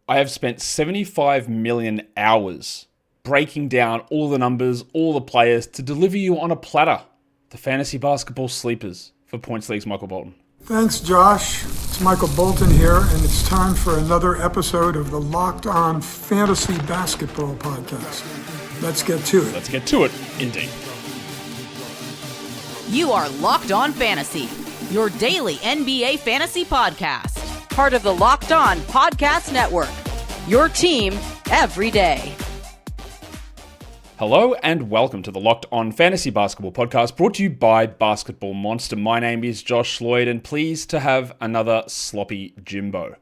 I have spent 75 million hours breaking down all the numbers, all the players, to deliver you on a platter the fantasy basketball sleepers for Points League's Michael Bolton. Thanks, Josh. It's Michael Bolton here, and it's time for another episode of the Locked On Fantasy Basketball Podcast. Let's get to it. Let's get to it, indeed. You are Locked On Fantasy, your daily NBA fantasy podcast. Part of the Locked On Podcast Network, your team every day. Hello and welcome to the Locked On Fantasy Basketball Podcast, brought to you by Basketball Monster. My name is Josh Lloyd, and pleased to have another sloppy Jimbo.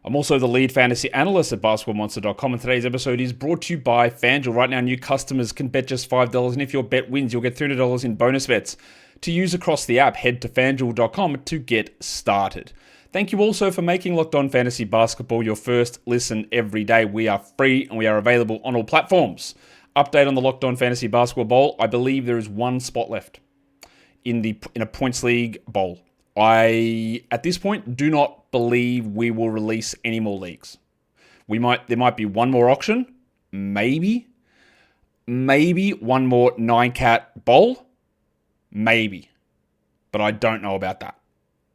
I'm also the lead fantasy analyst at basketballmonster.com, and today's episode is brought to you by FanDuel. Right now, new customers can bet just $5, and if your bet wins, you'll get $300 in bonus bets. To use across the app, head to fanduel.com to get started. Thank you also for making Locked On Fantasy Basketball your first listen every day. We are free and we are available on all platforms. Update on the Locked On Fantasy Basketball Bowl. I believe there is one spot left in a Points League Bowl. I, at this point, do not believe we will release any more leagues. There might be one more auction, maybe one more 9-cat bowl, maybe, but I don't know about that.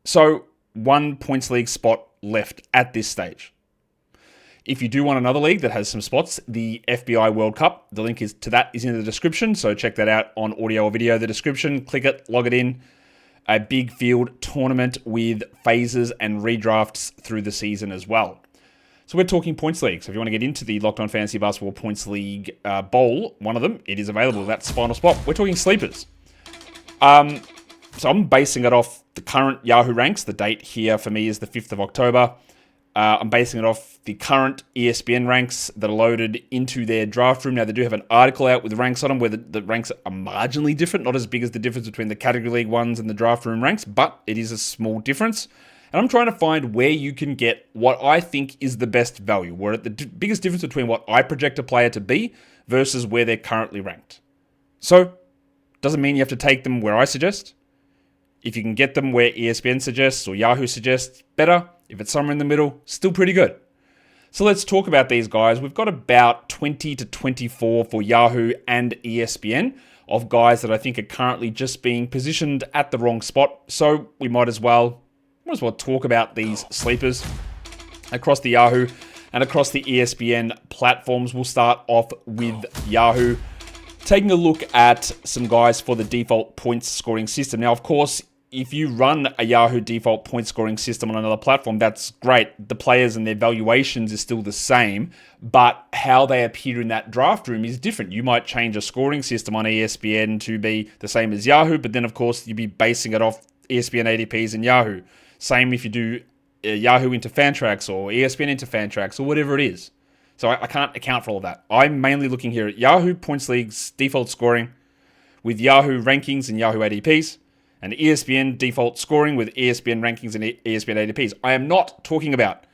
So, one Points League spot left at this stage. If you do want another league that has some spots, the FBI World Cup, the link to that is in the description, so check that out on audio or video. The description, click it, log it in. A big field tournament with phases and redrafts through the season as well. So we're talking Points League. So if you want to get into the Locked On Fantasy Basketball Points League Bowl, one of them, it is available. That's final spot. We're talking sleepers. So I'm basing it off the current Yahoo ranks. The date here for me is the 5th of October. I'm basing it off the current ESPN ranks that are loaded into their draft room. Now, they do have an article out with the ranks on them where the ranks are marginally different, not as big as the difference between the category league ones and the draft room ranks, but it is a small difference. And I'm trying to find where you can get what I think is the best value. We're at the biggest difference between what I project a player to be versus where they're currently ranked. So, doesn't mean you have to take them where I suggest. If you can get them where ESPN suggests or Yahoo suggests, better. If it's somewhere in the middle, still pretty good. So let's talk about these guys. We've got about 20 to 24 for Yahoo and ESPN of guys that I think are currently just being positioned at the wrong spot. So we might as well talk about these sleepers across the Yahoo and across the ESPN platforms. We'll start off with Yahoo, taking a look at some guys for the default points scoring system. Now, of course, if you run a Yahoo default point scoring system on another platform, that's great. The players and their valuations is still the same, but how they appear in that draft room is different. You might change a scoring system on ESPN to be the same as Yahoo, but then, of course, you'd be basing it off ESPN ADPs and Yahoo. Same if you do Yahoo into Fantrax or ESPN into Fantrax or whatever it is. So I can't account for all of that. I'm mainly looking here at Yahoo Points League's default scoring with Yahoo rankings and Yahoo ADPs, and ESPN default scoring with ESPN rankings and ESPN ADPs. I am not talking about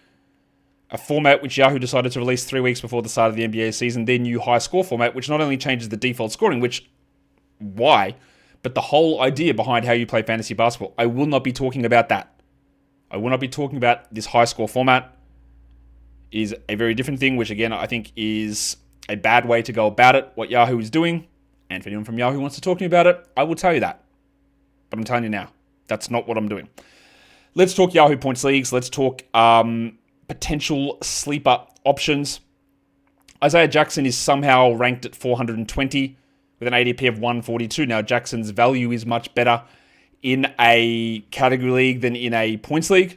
a format which Yahoo decided to release 3 weeks before the start of the NBA season, their new high score format, which not only changes the default scoring, but the whole idea behind how you play fantasy basketball. I will not be talking about that. I will not be talking about this high score format. It is a very different thing, which again, I think is a bad way to go about it, what Yahoo is doing. And if anyone from Yahoo wants to talk to me about it, I will tell you that. But I'm telling you now, that's not what I'm doing. Let's talk Yahoo Points Leagues. Let's talk potential sleeper options. Isaiah Jackson is somehow ranked at 420 with an ADP of 142. Now, Jackson's value is much better in a category league than in a points league,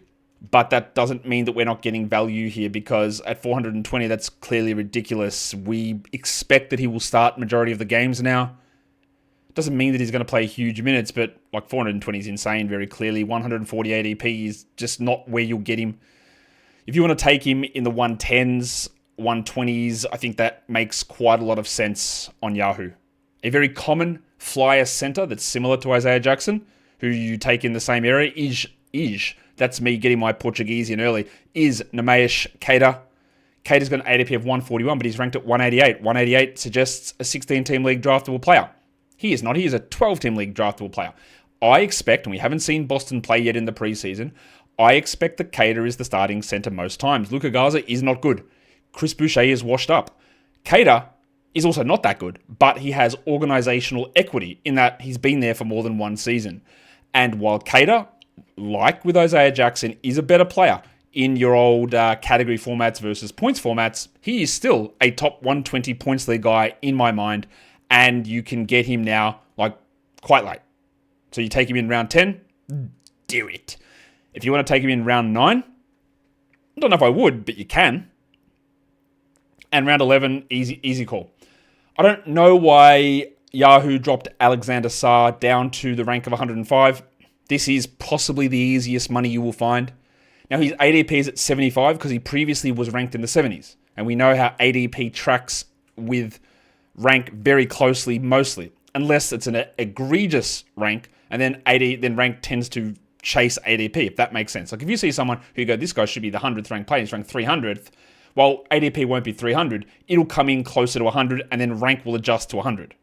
but that doesn't mean that we're not getting value here, because at 420, that's clearly ridiculous. We expect that he will start majority of the games now. Doesn't mean that he's going to play huge minutes, but like 420 is insane very clearly. 140 ADP is just not where you'll get him. If you want to take him in the 110s, 120s, I think that makes quite a lot of sense on Yahoo. A very common flyer center that's similar to Isaiah Jackson, who you take in the same area, that's me getting my Portuguese in early, is Neemias Queta. Queta's got an ADP of 141, but he's ranked at 188. 188 suggests a 16-team league draftable player. He is not. He is a 12-team league draftable player. I expect, and we haven't seen Boston play yet in the preseason, I expect that Cater is the starting center most times. Luka Garza is not good. Chris Boucher is washed up. Cater is also not that good, but he has organizational equity in that he's been there for more than one season. And while Cater, like with Isaiah Jackson, is a better player in your old category formats versus points formats, he is still a top 120 points league guy in my mind, and you can get him now like quite late. So you take him in round 10, do it. If you want to take him in round 9, I don't know if I would, but you can. And round 11, easy call. I don't know why Yahoo dropped Alexander Sarr down to the rank of 105. This is possibly the easiest money you will find. Now, his ADP is at 75 because he previously was ranked in the 70s. And we know how ADP tracks with rank very closely, mostly. Unless it's an egregious rank, and then rank tends to chase ADP, if that makes sense. Like if you see someone who you go, this guy should be the 100th ranked player, he's ranked 300th, well, ADP won't be 300, it'll come in closer to 100, and then rank will adjust to 100.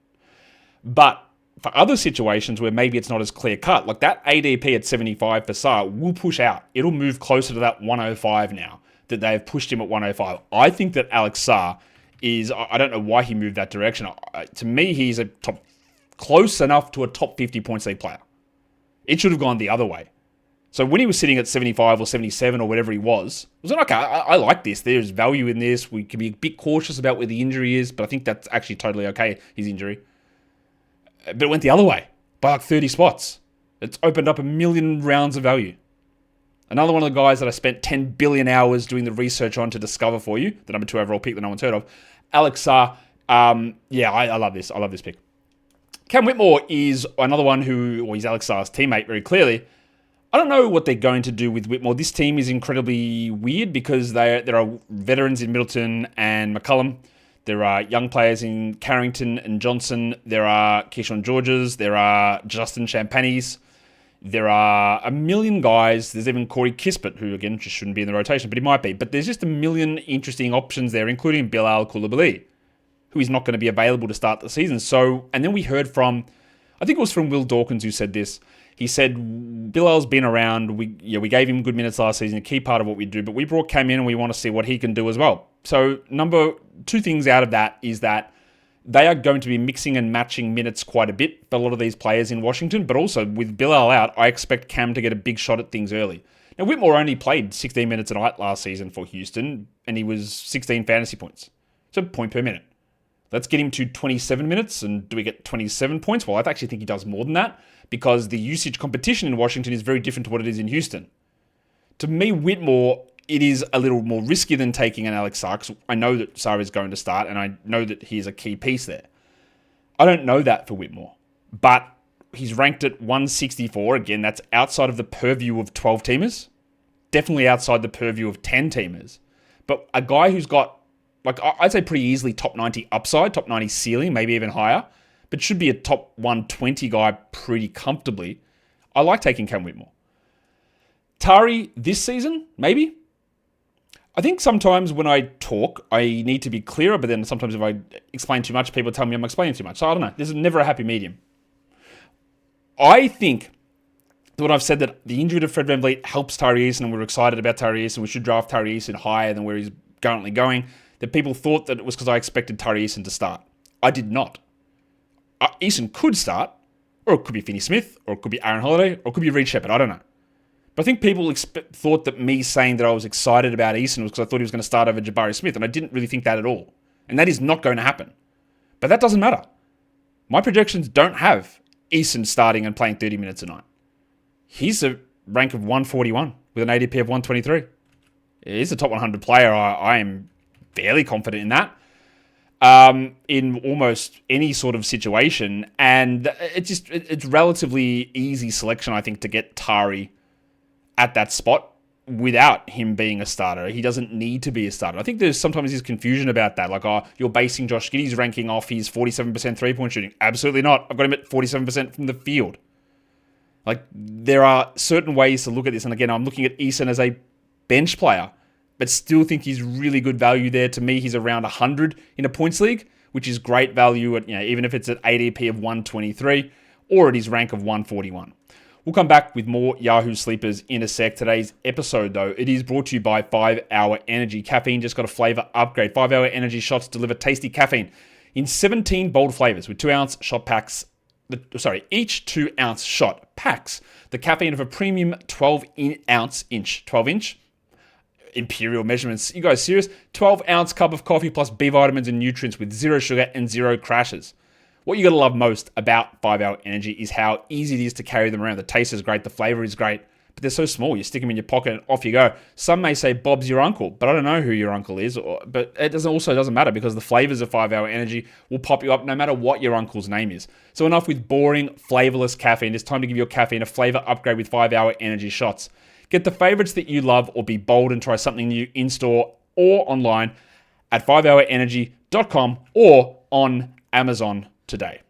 But for other situations where maybe it's not as clear cut, like that ADP at 75 for Sarr will push out. It'll move closer to that 105 now, that they've pushed him at 105. I think that Alex Sarr is, I don't know why he moved that direction. To me, he's close enough to a top 50 points league player. It should have gone the other way. So when he was sitting at 75 or 77 or whatever he was, I was like, okay, I like this. There's value in this. We can be a bit cautious about where the injury is, but I think that's actually totally okay, his injury. But it went the other way by like 30 spots. It's opened up a million rounds of value. Another one of the guys that I spent 10 billion hours doing the research on to discover for you, the number 2 overall pick that no one's heard of, Alex Sarr. I love this. I love this pick. Cam Whitmore is another one he's Alex Sarr's teammate very clearly. I don't know what they're going to do with Whitmore. This team is incredibly weird because there are veterans in Middleton and McCullum. There are young players in Carrington and Johnson. There are Keyshawn Georges. There are Justin Champagnes. There are a million guys. There's even Corey Kispert, who, again, just shouldn't be in the rotation, but he might be. But there's just a million interesting options there, including Bilal Coulibaly, who is not going to be available to start the season. So, and then we heard from, I think it was from Will Dawkins who said this. He said, Bilal's been around. We gave him good minutes last season, a key part of what we do, but we brought Cam in and we want to see what he can do as well. So, number 2 things out of that is that they are going to be mixing and matching minutes quite a bit for a lot of these players in Washington, but also with Bilal out, I expect Cam to get a big shot at things early. Now, Whitmore only played 16 minutes a night last season for Houston, and he was 16 fantasy points. So, point per minute. Let's get him to 27 minutes, and do we get 27 points? Well, I actually think he does more than that, because the usage competition in Washington is very different to what it is in Houston. To me, Whitmore, it is a little more risky than taking an Alex Sarr, because I know that Sarr is going to start, and I know that he is a key piece there. I don't know that for Whitmore, but he's ranked at 164. Again, that's outside of the purview of 12-teamers. Definitely outside the purview of 10-teamers. But a guy who's got, like, I'd say pretty easily top 90 upside, top 90 ceiling, maybe even higher, but should be a top 120 guy pretty comfortably. I like taking Cam Whitmore. Tari this season, maybe? I think sometimes when I talk, I need to be clearer, but then sometimes if I explain too much, people tell me I'm explaining too much. So I don't know. There's never a happy medium. I think that when I've said that the injury to Fred VanVleet helps Tari Eason, and we're excited about Tari Eason, we should draft Tari Eason higher than where he's currently going, that people thought that it was because I expected Tari Eason to start. I did not. Eason could start, or it could be Finney Smith, or it could be Aaron Holiday, or it could be Reed Shepard. I don't know. But I think people thought that me saying that I was excited about Eason was because I thought he was going to start over Jabari Smith, and I didn't really think that at all. And that is not going to happen. But that doesn't matter. My projections don't have Eason starting and playing 30 minutes a night. He's a rank of 141 with an ADP of 123. He's a top 100 player. I am fairly confident in that. In almost any sort of situation. And it's relatively easy selection, I think, to get Tari at that spot without him being a starter. He doesn't need to be a starter. I think there's sometimes this confusion about that. Like, you're basing Josh Giddey's ranking off his 47% three-point shooting. Absolutely not. I've got him at 47% from the field. Like, there are certain ways to look at this. And again, I'm looking at Eason as a bench player, but still think he's really good value there. To me, he's around 100 in a points league, which is great value at, even if it's at ADP of 123 or at his rank of 141. We'll come back with more Yahoo Sleepers in a sec. Today's episode, though, it is brought to you by 5 Hour Energy. Caffeine just got a flavor upgrade. 5 Hour Energy shots deliver tasty caffeine in 17 bold flavors with 2-ounce shot packs. Each 2-ounce shot packs the caffeine of a premium 12-inch imperial measurements. You guys serious? 12-ounce cup of coffee plus B vitamins and nutrients with 0 sugar and 0 crashes. What you gotta love most about 5 Hour Energy is how easy it is to carry them around. The taste is great, the flavor is great, but they're so small. You stick them in your pocket and off you go. Some may say Bob's your uncle, but I don't know who your uncle is. But it doesn't matter because the flavors of 5 Hour Energy will pop you up no matter what your uncle's name is. So enough with boring, flavorless caffeine. It's time to give your caffeine a flavor upgrade with 5 Hour Energy shots. Get the favorites that you love or be bold and try something new in-store or online at 5hourenergy.com or on Amazon today.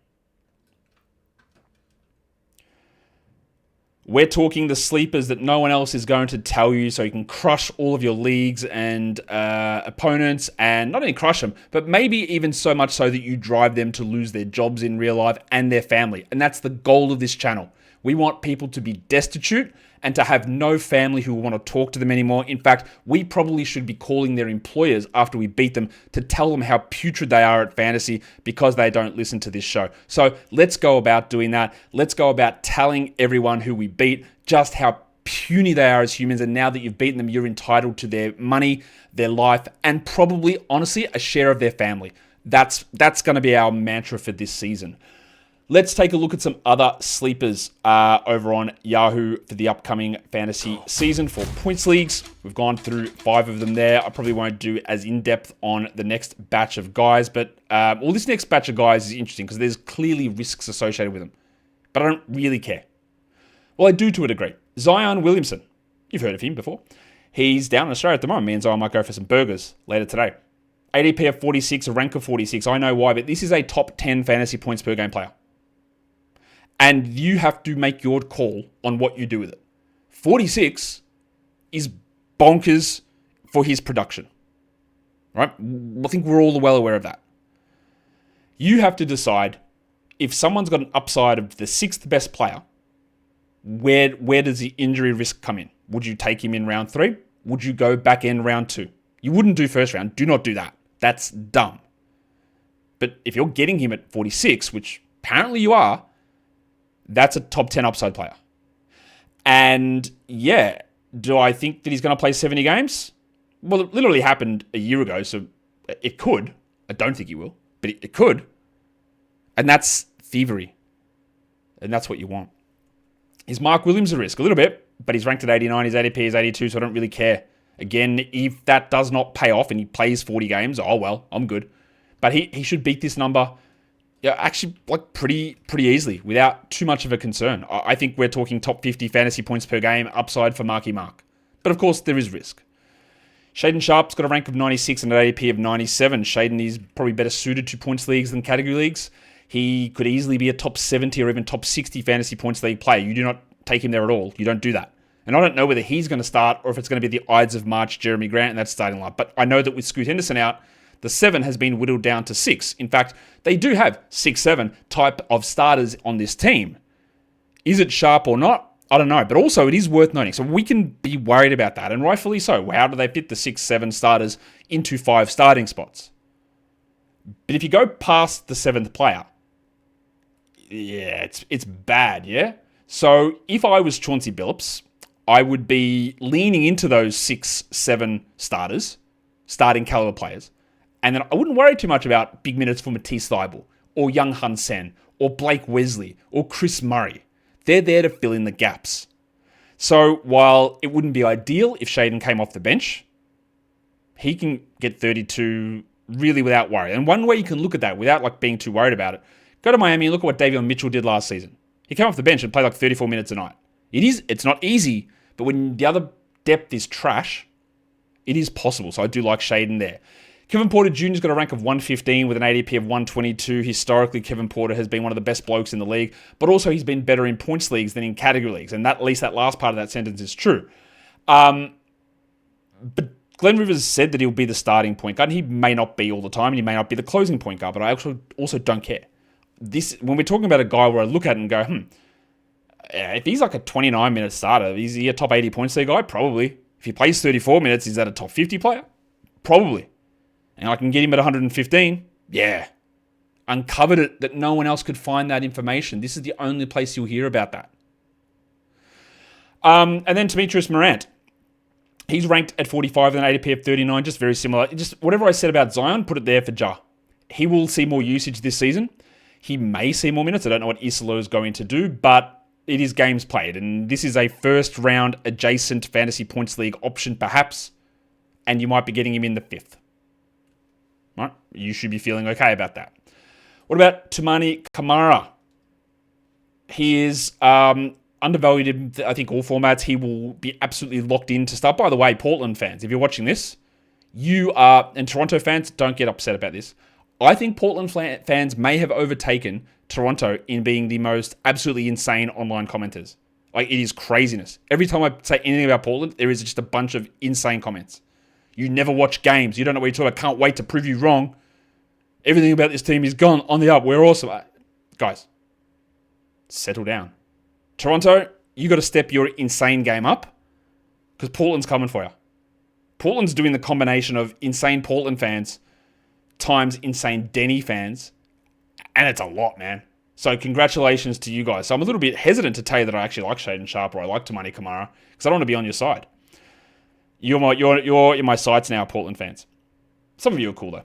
We're talking the sleepers that no one else is going to tell you so you can crush all of your leagues and opponents, and not only crush them, but maybe even so much so that you drive them to lose their jobs in real life and their family. And that's the goal of this channel. We want people to be destitute and to have no family who want to talk to them anymore. In fact, we probably should be calling their employers after we beat them to tell them how putrid they are at fantasy because they don't listen to this show. So let's go about doing that. Let's go about telling everyone who we beat just how puny they are as humans. And now that you've beaten them, you're entitled to their money, their life, and probably, honestly, a share of their family. That's going to be our mantra for this season. Let's take a look at some other sleepers over on Yahoo for the upcoming fantasy season for points leagues. We've gone through 5 of them there. I probably won't do as in-depth on the next batch of guys, but this next batch of guys is interesting because there's clearly risks associated with them, but I don't really care. Well, I do to a degree. Zion Williamson. You've heard of him before. He's down in Australia at the moment. Me and Zion might go for some burgers later today. ADP of 46, a rank of 46. I know why, but this is a top 10 fantasy points per game player. And you have to make your call on what you do with it. 46 is bonkers for his production. Right? I think we're all well aware of that. You have to decide if someone's got an upside of the 6th best player, where does the injury risk come in? Would you take him in round 3? Would you go back in round 2? You wouldn't do first round. Do not do that. That's dumb. But if you're getting him at 46, which apparently you are, that's a top 10 upside player. And yeah, do I think that he's going to play 70 games? Well, it literally happened a year ago, so it could. I don't think he will, but it could. And that's thievery. And that's what you want. Is Mark Williams a risk? A little bit, but he's ranked at 89, his ADP is 82, so I don't really care. Again, if that does not pay off and he plays 40 games, oh well, I'm good. But he should beat this number. Yeah, actually, like pretty easily, without too much of a concern. I think we're talking top 50 fantasy points per game upside for Marky Mark. But of course, there is risk. Shaden Sharp's got a rank of 96 and an ADP of 97. Shaden is probably better suited to points leagues than category leagues. He could easily be a top 70 or even top 60 fantasy points league player. You do not take him there at all. You don't do that. And I don't know whether he's going to start or if it's going to be the Ides of March Jeremy Grant in that starting line. But I know that with Scoot Henderson out, the 7 has been whittled down to 6. In fact, they do have 6-7 type of starters on this team. Is it Sharp or not? I don't know. But also, it is worth noting. So we can be worried about that, and rightfully so. How do they fit the 6-7 starters into 5 starting spots? But if you go past the 7th player, yeah, it's bad, yeah? So if I was Chauncey Billups, I would be leaning into those 6-7 starters, starting caliber players. And then I wouldn't worry too much about big minutes for Matisse Thybulle or Young Hun Sen or Blake Wesley or Chris Murray. They're there to fill in the gaps. So while it wouldn't be ideal if Shaden came off the bench, he can get 32 really without worry. And one way you can look at that without being too worried about it, go to Miami and look at what Davion Mitchell did last season. He came off the bench and played 34 minutes a night. It's not easy, but when the other depth is trash, it is possible. So I do like Shaden there. Kevin Porter Jr.'s got a rank of 115 with an ADP of 122. Historically, Kevin Porter has been one of the best blokes in the league, but also he's been better in points leagues than in category leagues, and at least that last part of that sentence is true. But Glenn Rivers said that he'll be the starting point guard, and he may not be all the time, and he may not be the closing point guard, but I also don't care. When we're talking about a guy where I look at it and go, If he's like a 29-minute starter, is he a top 80 points league guy? Probably. If he plays 34 minutes, is that a top 50 player? Probably. And I can get him at 115? Yeah. Uncovered it that no one else could find that information. This is the only place you'll hear about that. And then Demetrius Morant. He's ranked at 45 with an ADP of 39, just very similar. Just whatever I said about Zion, put it there for Ja. He will see more usage this season. He may see more minutes. I don't know what Isolo is going to do, but it is games played. And this is a first-round adjacent fantasy points league option, perhaps. And you might be getting him in the 5th. Right? You should be feeling okay about that. What about Toumani Camara? He is undervalued in, I think, all formats. He will be absolutely locked in to start. By the way, Portland fans, if you're watching this, and Toronto fans, don't get upset about this. I think Portland fans may have overtaken Toronto in being the most absolutely insane online commenters. Like, it is craziness. Every time I say anything about Portland, there is just a bunch of insane comments. You never watch games. You don't know what you're talking about. Can't wait to prove you wrong. Everything about this team is gone on the up. We're awesome. Guys, settle down. Toronto, you got to step your insane game up because Portland's coming for you. Portland's doing the combination of insane Portland fans times insane Denny fans, and it's a lot, man. So congratulations to you guys. So I'm a little bit hesitant to tell you that I actually like Shaedon Sharpe or I like Toumani Camara because I don't want to be on your side. You're in my sights now, Portland fans. Some of you are cool though.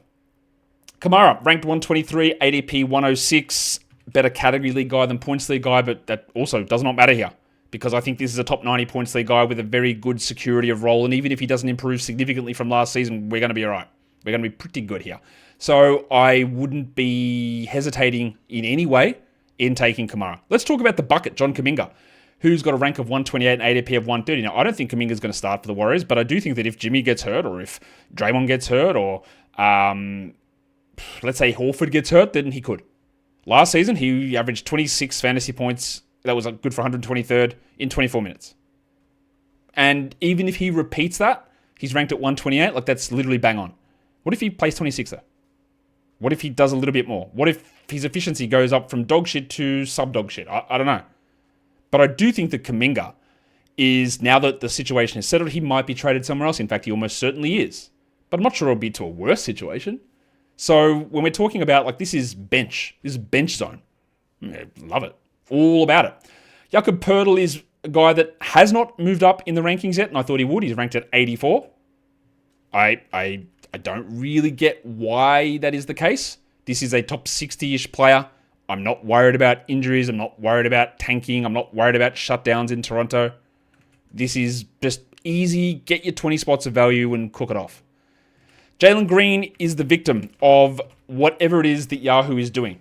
Camara, ranked 123, ADP 106, better category league guy than points league guy, but that also does not matter here because I think this is a top 90 points league guy with a very good security of role, and even if he doesn't improve significantly from last season, we're going to be all right. We're going to be pretty good here. So I wouldn't be hesitating in any way in taking Camara. Let's talk about the bucket, John Kuminga, who's got a rank of 128 and ADP of 130. Now, I don't think Kuminga's going to start for the Warriors, but I do think that if Jimmy gets hurt or if Draymond gets hurt or let's say Horford gets hurt, then he could. Last season, he averaged 26 fantasy points. That was good for 123rd in 24 minutes. And even if he repeats that, he's ranked at 128. Like, that's literally bang on. What if he plays 26 though? What if he does a little bit more? What if his efficiency goes up from dog shit to sub-dog shit? I don't know. But I do think that Kuminga is, now that the situation is settled, he might be traded somewhere else. In fact, he almost certainly is. But I'm not sure it'll be to a worse situation. So when we're talking about, like, this is bench zone. Love it. All about it. Jakob Poeltl is a guy that has not moved up in the rankings yet, and I thought he would. He's ranked at 84. I don't really get why that is the case. This is a top 60-ish player. I'm not worried about injuries. I'm not worried about tanking. I'm not worried about shutdowns in Toronto. This is just easy. Get your 20 spots of value and cook it off. Jalen Green is the victim of whatever it is that Yahoo is doing.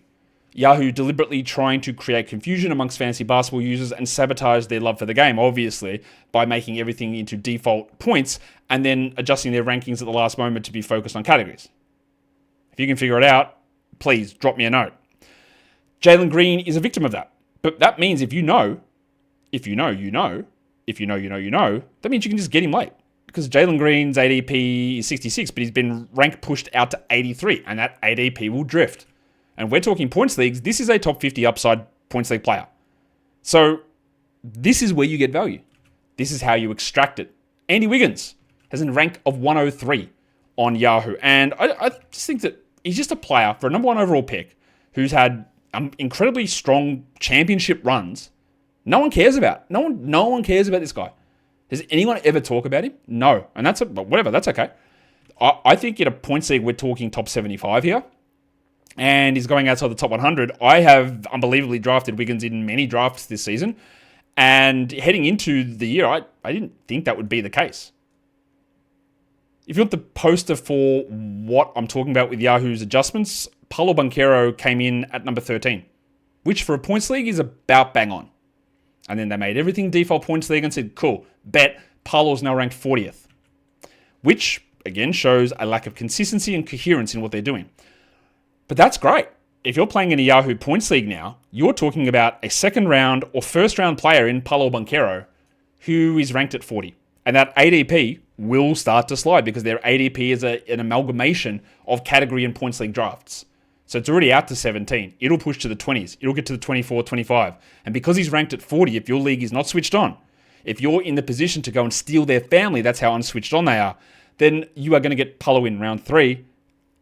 Yahoo deliberately trying to create confusion amongst fantasy basketball users and sabotage their love for the game, obviously, by making everything into default points and then adjusting their rankings at the last moment to be focused on categories. If you can figure it out, please drop me a note. Jalen Green is a victim of that. But that means if you know, that means you can just get him late. Because Jalen Green's ADP is 66, but he's been rank pushed out to 83, and that ADP will drift. And we're talking points leagues. This is a top 50 upside points league player. So this is where you get value. This is how you extract it. Andy Wiggins has a rank of 103 on Yahoo. And I just think that he's just a player for a number one overall pick who's had incredibly strong championship runs. No one cares about. No one cares about this guy. Does anyone ever talk about him? No. And whatever, that's okay. I think in a points league, we're talking top 75 here. And he's going outside the top 100. I have unbelievably drafted Wiggins in many drafts this season. And heading into the year, I didn't think that would be the case. If you want the poster for what I'm talking about with Yahoo's adjustments, Paolo Banchero came in at number 13, which for a points league is about bang on. And then they made everything default points league and said, cool, bet Paolo's now ranked 40th, which again shows a lack of consistency and coherence in what they're doing. But that's great. If you're playing in a Yahoo Points League now, you're talking about a second round or first round player in Paolo Banchero who is ranked at 40. And that ADP will start to slide because their ADP is an amalgamation of category and points league drafts. So it's already out to 17. It'll push to the 20s. It'll get to the 24, 25. And because he's ranked at 40, if your league is not switched on, if you're in the position to go and steal their family, that's how unswitched on they are, then you are going to get Palo in round 3,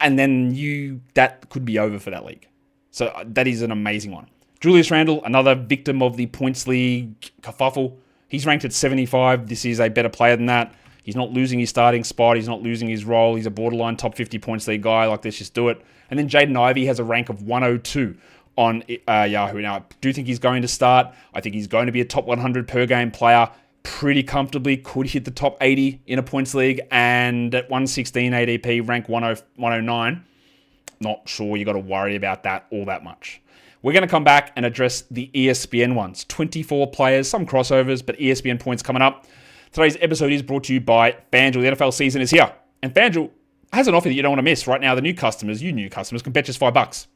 and then that could be over for that league. So that is an amazing one. Julius Randle, another victim of the Points League kerfuffle. He's ranked at 75. This is a better player than that. He's not losing his starting spot. He's not losing his role. He's a borderline top 50 Points League guy. Like, let's just do it. And then Jaden Ivey has a rank of 102 on Yahoo. Now, I do think he's going to start. I think he's going to be a top 100 per game player pretty comfortably. Could hit the top 80 in a Points League. And at 116 ADP, rank 109. Not sure you got to worry about that all that much. We're going to come back and address the ESPN ones. 24 players, some crossovers, but ESPN points coming up. Today's episode is brought to you by FanDuel. The NFL season is here. And FanDuel has an offer that you don't want to miss. Right now, the new customers can bet just $5.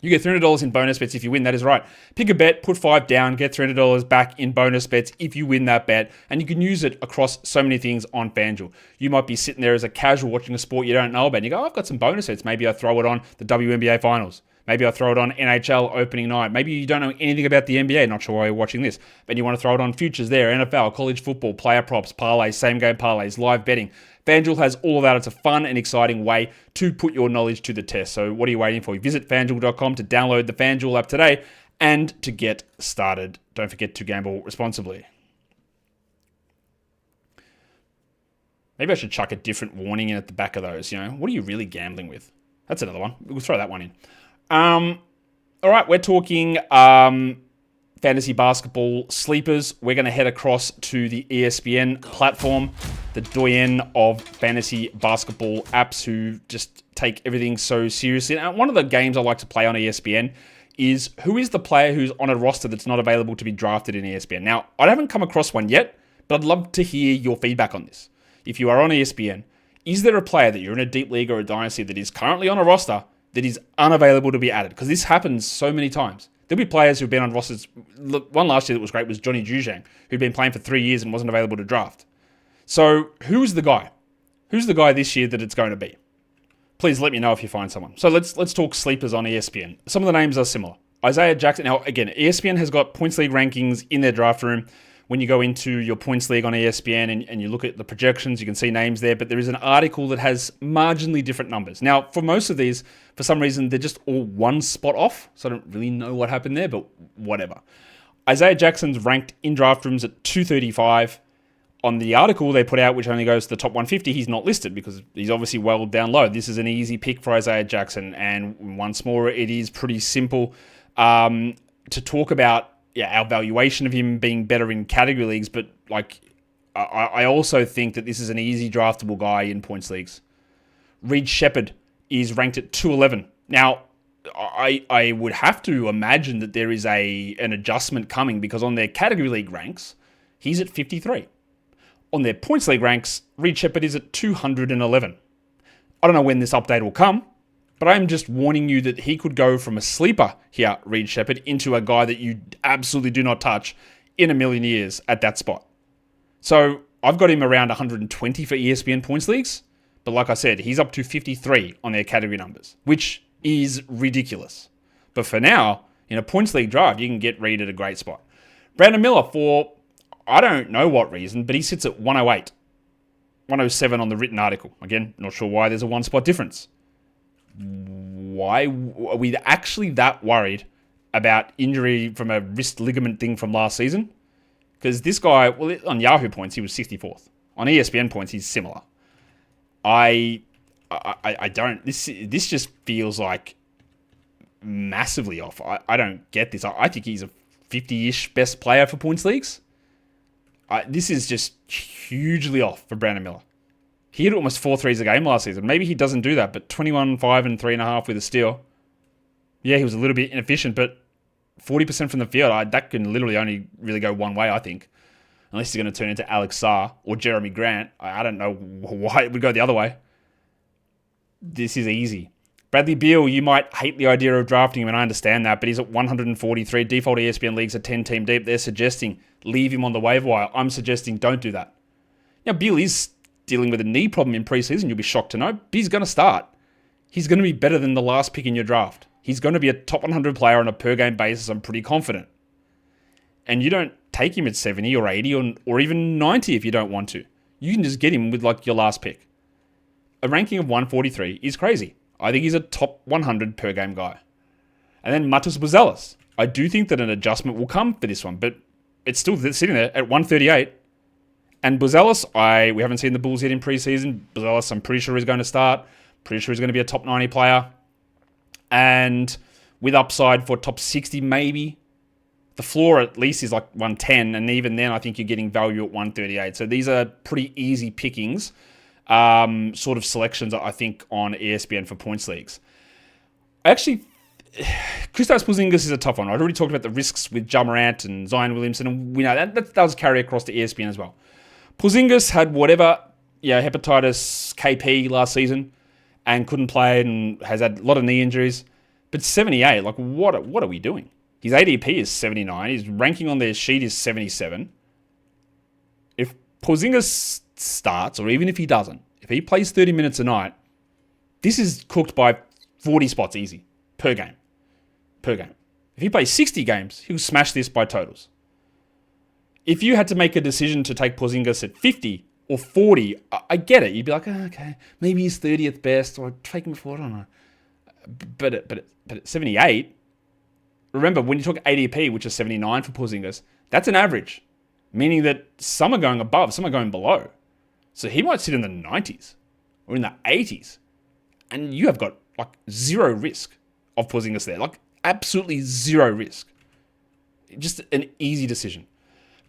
You get $300 in bonus bets if you win. That is right. Pick a bet, put 5 down, get $300 back in bonus bets if you win that bet. And you can use it across so many things on FanDuel. You might be sitting there as a casual watching a sport you don't know about. And you go, I've got some bonus bets. Maybe I throw it on the WNBA finals. Maybe I throw it on NHL opening night. Maybe you don't know anything about the NBA. Not sure why you're watching this. But you want to throw it on futures there. NFL, college football, player props, parlays, same game parlays, live betting. FanDuel has all of that. It's a fun and exciting way to put your knowledge to the test. So what are you waiting for? Visit FanDuel.com to download the FanDuel app today and to get started. Don't forget to gamble responsibly. Maybe I should chuck a different warning in at the back of those. What are you really gambling with? That's another one. We'll throw that one in. All right, we're talking fantasy basketball sleepers. We're going to head across to the ESPN platform, the doyen of fantasy basketball apps who just take everything so seriously. And one of the games I like to play on ESPN is who is the player who's on a roster that's not available to be drafted in ESPN. Now, I haven't come across one yet, but I'd love to hear your feedback on this. If you are on ESPN, is there a player that you're in a deep league or a dynasty that is currently on a roster that is unavailable to be added? Because this happens so many times. There'll be players who've been on rosters. One last year that was great was Johnny Juzang, who'd been playing for 3 years and wasn't available to draft. So who's the guy? Who's the guy this year that it's going to be? Please let me know if you find someone. So let's talk sleepers on ESPN. Some of the names are similar. Isaiah Jackson. Now, again, ESPN has got Points League rankings in their draft room. When you go into your Points League on ESPN and you look at the projections, you can see names there, but there is an article that has marginally different numbers. Now, for most of these, for some reason, they're just all one spot off, so I don't really know what happened there, but whatever. Isaiah Jackson's ranked in draft rooms at 235. On the article they put out, which only goes to the top 150, he's not listed because he's obviously well down low. This is an easy pick for Isaiah Jackson, and once more, it is pretty simple to talk about our valuation of him being better in category leagues, but I also think that this is an easy draftable guy in points leagues. Reed Shepherd is ranked at 211. Now, I would have to imagine that there is an adjustment coming because on their category league ranks, he's at 53. On their points league ranks, Reed Shepherd is at 211. I don't know when this update will come, but I'm just warning you that he could go from a sleeper here, Reed Shepherd, into a guy that you absolutely do not touch in a million years at that spot. So I've got him around 120 for ESPN points leagues, but like I said, he's up to 53 on their category numbers, which is ridiculous. But for now, in a points league draft, you can get Reed at a great spot. Brandon Miller, for I don't know what reason, but he sits at 108. 107 on the written article. Again, not sure why there's a one spot difference. Why are we actually that worried about injury from a wrist ligament thing from last season? Because this guy, well, on Yahoo points, he was 64th. On ESPN points, he's similar. I don't. This just feels like massively off. I don't get this. I think he's a 50-ish best player for points leagues. This is just hugely off for Brandon Miller. He hit almost 4 threes a game last season. Maybe he doesn't do that, but 21, 5, and 3.5 with a steal. Yeah, he was a little bit inefficient, but 40% from the field, that can literally only really go one way, I think. Unless he's going to turn into Alex Sarr or Jeremy Grant. I don't know why it would go the other way. This is easy. Bradley Beal, you might hate the idea of drafting him, and I understand that, but he's at 143. Default ESPN leagues are 10-team deep. They're suggesting leave him on the waiver wire. I'm suggesting don't do that. Now, Beal is dealing with a knee problem in preseason. You'll be shocked to know. But he's going to start. he's going to be better than the last pick in your draft. He's going to be a top 100 player on a per-game basis, I'm pretty confident. And you don't take him at 70 or 80 or even 90 if you don't want to. You can just get him with like your last pick. A ranking of 143 is crazy. I think he's a top 100 per-game guy. And then Matas Buzelis. I do think that an adjustment will come for this one, but it's still sitting there at 138. And Buzelis, we haven't seen the Bulls yet in preseason. Buzelis, I'm pretty sure he's going to start. Pretty sure he's going to be a top 90 player. And with upside for top 60 maybe. The floor at least is like 110. And even then, I think you're getting value at 138. So these are pretty easy pickings. Sort of selections, I think, on ESPN for points leagues. Actually, Kristaps Porzingis is a tough one. I'd already talked about the risks with Morant and Zion Williamson, and we know that does carry across to ESPN as well. Porzingis had hepatitis KP last season and couldn't play and has had a lot of knee injuries. But 78, like what are we doing? His ADP is 79. His ranking on their sheet is 77. If Porzingis starts, or even if he doesn't, if he plays 30 minutes a night, this is cooked by 40 spots easy per game. If he plays 60 games, he'll smash this by totals. If you had to make a decision to take Porzingis at 50 or 40, I get it. You'd be like, okay, maybe he's 30th best, or I'd take him before, I don't know. But at 78, remember, when you talk ADP, which is 79 for Porzingis, that's an average, meaning that some are going above, some are going below. So he might sit in the 90s or in the 80s, and you have got like zero risk of Porzingis there. Like, absolutely zero risk. Just an easy decision.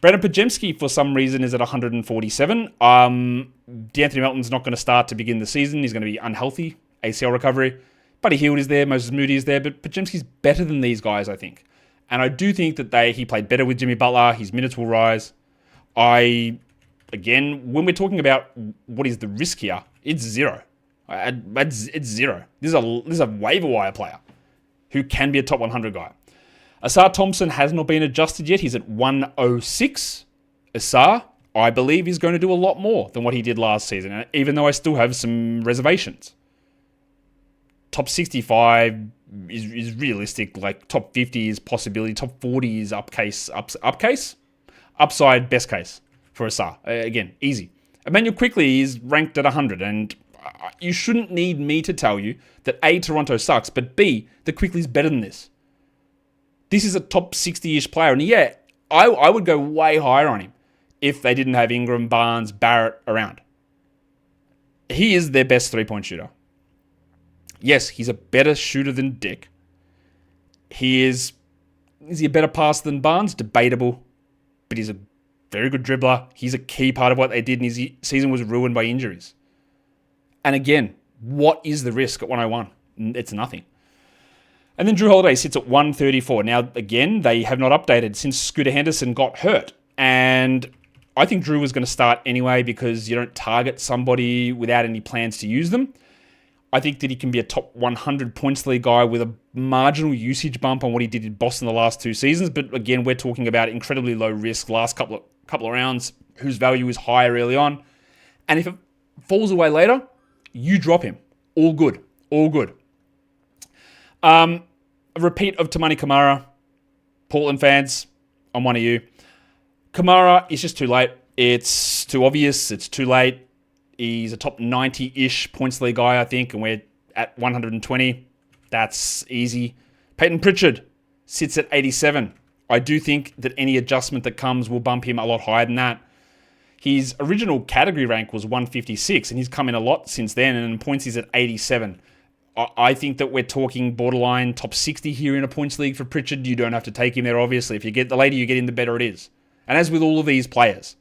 Brandon Podziemski, for some reason, is at 147. D'Anthony Melton's not going to start to begin the season. He's going to be unhealthy, ACL recovery. Buddy Hield is there, Moses Moody is there, but Podziemski's better than these guys, I think. And I do think that he played better with Jimmy Butler. His minutes will rise. Again, when we're talking about what is the risk here, it's zero. It's zero. This is a waiver wire player who can be a top 100 guy. Sarr Thompson has not been adjusted yet. He's at 106. Sarr, I believe, is going to do a lot more than what he did last season, even though I still have some reservations. Top 65 is realistic. Like, top 50 is possibility. Top 40 is upcase. Upside, best case for Sarr. Again, easy. Emmanuel Quickley is ranked at 100, and you shouldn't need me to tell you that A, Toronto sucks, but B, that Quickley's better than this. This is a top 60-ish player, and yeah, I would go way higher on him if they didn't have Ingram, Barnes, Barrett around. He is their best three-point shooter. Yes, he's a better shooter than Dick. Is he a better passer than Barnes? Debatable, but he's a very good dribbler. He's a key part of what they did, and his season was ruined by injuries. And again, what is the risk at 101? It's nothing. And then Drew Holiday sits at 134. Now, again, they have not updated since Scooter Henderson got hurt. And I think Drew was going to start anyway because you don't target somebody without any plans to use them. I think that he can be a top 100 points league guy with a marginal usage bump on what he did in Boston the last two seasons. But again, we're talking about incredibly low risk last couple of rounds whose value is higher early on. And if it falls away later, you drop him. All good. A repeat of Tamani Kamara. Portland fans, I'm one of you. Kamara is just too late. It's too obvious. It's too late. He's a top 90-ish points league guy, I think, and we're at 120. That's easy. Peyton Pritchard sits at 87. I do think that any adjustment that comes will bump him a lot higher than that. His original category rank was 156, and he's come in a lot since then, and in points he's at 87. I think that we're talking borderline top 60 here in a points league for Pritchard. You don't have to take him there, obviously. If you get the later you get in, the better it is. And as with all of these players,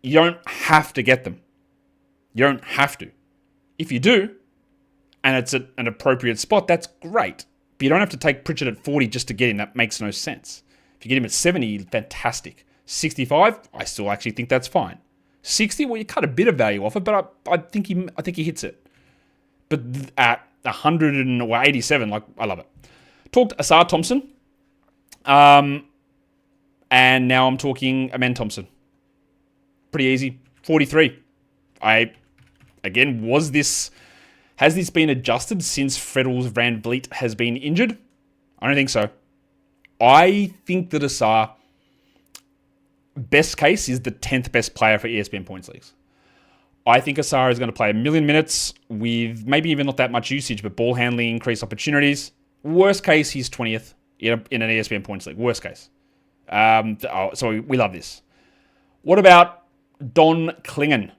you don't have to get them. You don't have to. If you do, and it's at an appropriate spot, that's great. But you don't have to take Pritchard at 40 just to get him. That makes no sense. If you get him at 70, fantastic. 65, I still actually think that's fine. 60, well, you cut a bit of value off it, but I think he hits it. But at 187, like, I love it. Talked Sarr Thompson. And now I'm talking Amen Thompson. Pretty easy. 43. Again, was this Has this been adjusted since Freddles Van Vliet has been injured? I don't think so. I think that Sarr, best case, is the 10th best player for ESPN Points Leagues. I think Sarr is going to play 1 million minutes with maybe even not that much usage, but ball handling, increased opportunities. Worst case, he's 20th in an ESPN Points League. Worst case. So we love this. What about Don Klingen,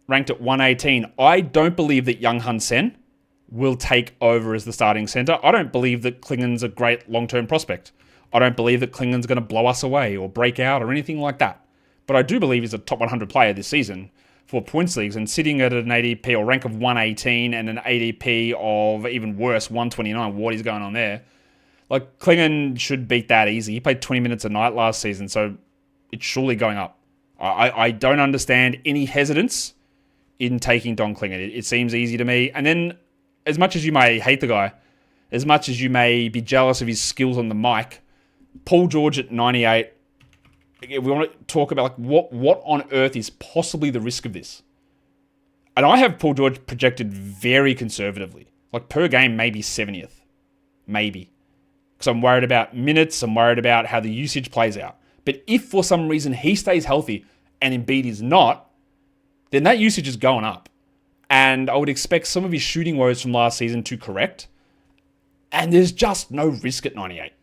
ranked at 118? I don't believe that Young Hun Sen will take over as the starting center. I don't believe that Klingen's a great long-term prospect. I don't believe that Klingen's going to blow us away or break out or anything like that. But I do believe he's a top 100 player this season for points leagues, and sitting at an ADP or rank of 118 and an ADP of, even worse, 129. What is going on there? Like, Klingen should beat that easy. He played 20 minutes a night last season, so it's surely going up. I don't understand any hesitance in taking Don Klingen. It seems easy to me. And then, as much as you may hate the guy, as much as you may be jealous of his skills on the mic, Paul George at 98, if we want to talk about like what on earth is possibly the risk of this. And I have Paul George projected very conservatively. Like, per game, maybe 70th. Maybe. Because I'm worried about minutes. I'm worried about how the usage plays out. But if for some reason he stays healthy and Embiid is not, then that usage is going up. And I would expect some of his shooting woes from last season to correct. And there's just no risk at 98.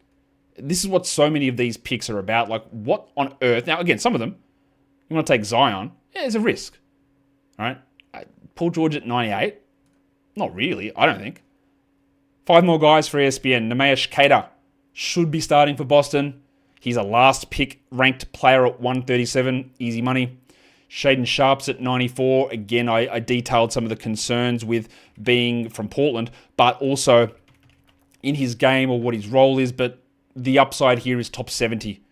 This is what so many of these picks are about. Like, what on earth? Now, again, some of them, you want to take Zion, yeah, there's a risk. All right? Paul George at 98? Not really, I don't think. 5 more guys for ESPN. Nemeash Keita should be starting for Boston. He's a last pick ranked player at 137. Easy money. Shaden Sharp's at 94. Again, I detailed some of the concerns with being from Portland, but also in his game or what his role is, but the upside here is top 70.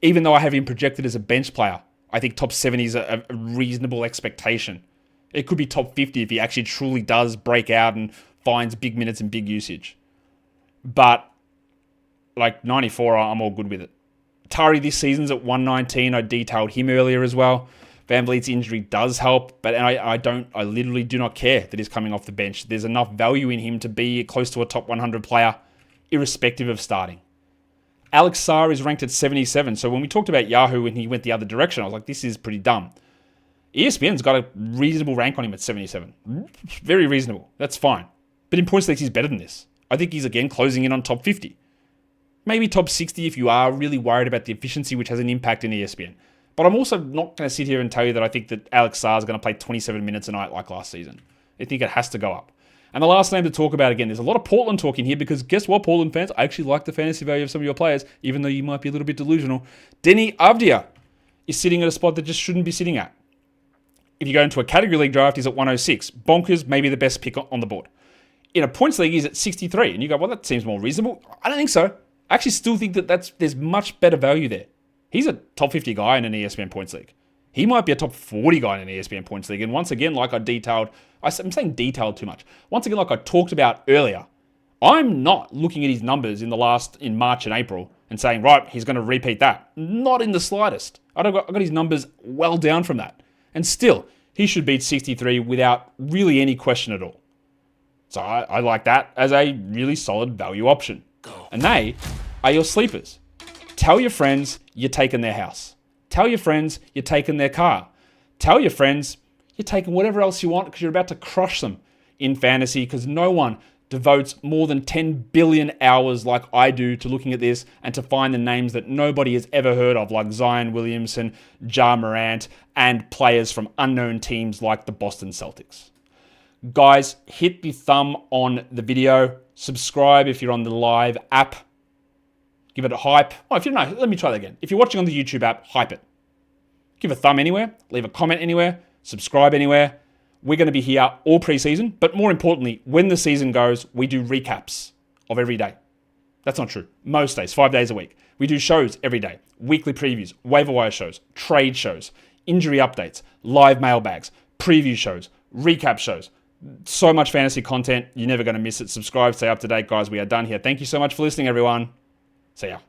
Even though I have him projected as a bench player, I think top 70 is a reasonable expectation. It could be top 50 if he actually truly does break out and finds big minutes and big usage. But, like, 94, I'm all good with it. Tari this season's at 119. I detailed him earlier as well. Van Vliet's injury does help, but I literally do not care that he's coming off the bench. There's enough value in him to be close to a top 100 player, irrespective of starting. Alex Sarr is ranked at 77. So when we talked about Yahoo and he went the other direction, I was like, this is pretty dumb. ESPN's got a reasonable rank on him at 77. Very reasonable. That's fine. But in points leagues, he's better than this. I think he's, again, closing in on top 50. Maybe top 60 if you are really worried about the efficiency, which has an impact in ESPN. But I'm also not going to sit here and tell you that I think that Alex Sarr is going to play 27 minutes a night like last season. I think it has to go up. And the last name to talk about, again, there's a lot of Portland talk in here because guess what, Portland fans? I actually like the fantasy value of some of your players, even though you might be a little bit delusional. Denny Avdia is sitting at a spot that just shouldn't be sitting at. If you go into a category league draft, he's at 106. Bonkers, maybe the best pick on the board. In a points league, he's at 63. And you go, well, that seems more reasonable. I don't think so. I actually still think that there's much better value there. He's a top 50 guy in an ESPN Points League. He might be a top 40 guy in an ESPN Points League. And once again, like I detailed, I'm saying detailed too much. Once again, like I talked about earlier, I'm not looking at his numbers in March and April and saying, right, he's going to repeat that. Not in the slightest. I got his numbers well down from that. And still, he should beat 63 without really any question at all. So I like that as a really solid value option. And they are your sleepers. Tell your friends you're taking their house. Tell your friends you're taking their car. Tell your friends you're taking whatever else you want because you're about to crush them in fantasy because no one devotes more than 10 billion hours like I do to looking at this and to find the names that nobody has ever heard of, like Zion Williamson, Morant, and players from unknown teams like the Boston Celtics. Guys, hit the thumb on the video. Subscribe if you're on the live app. Give it a hype. Oh, if you don't know, let me try that again. If you're watching on the YouTube app, hype it. Give a thumb anywhere. Leave a comment anywhere. Subscribe anywhere. We're going to be here all preseason, but more importantly, when the season goes, we do recaps of every day. That's not true. Most days, 5 days a week. We do shows every day. Weekly previews, waiver wire shows, trade shows, injury updates, live mailbags, preview shows, recap shows. So much fantasy content. You're never going to miss it. Subscribe, stay up to date, guys. We are done here. Thank you so much for listening, everyone. See ya.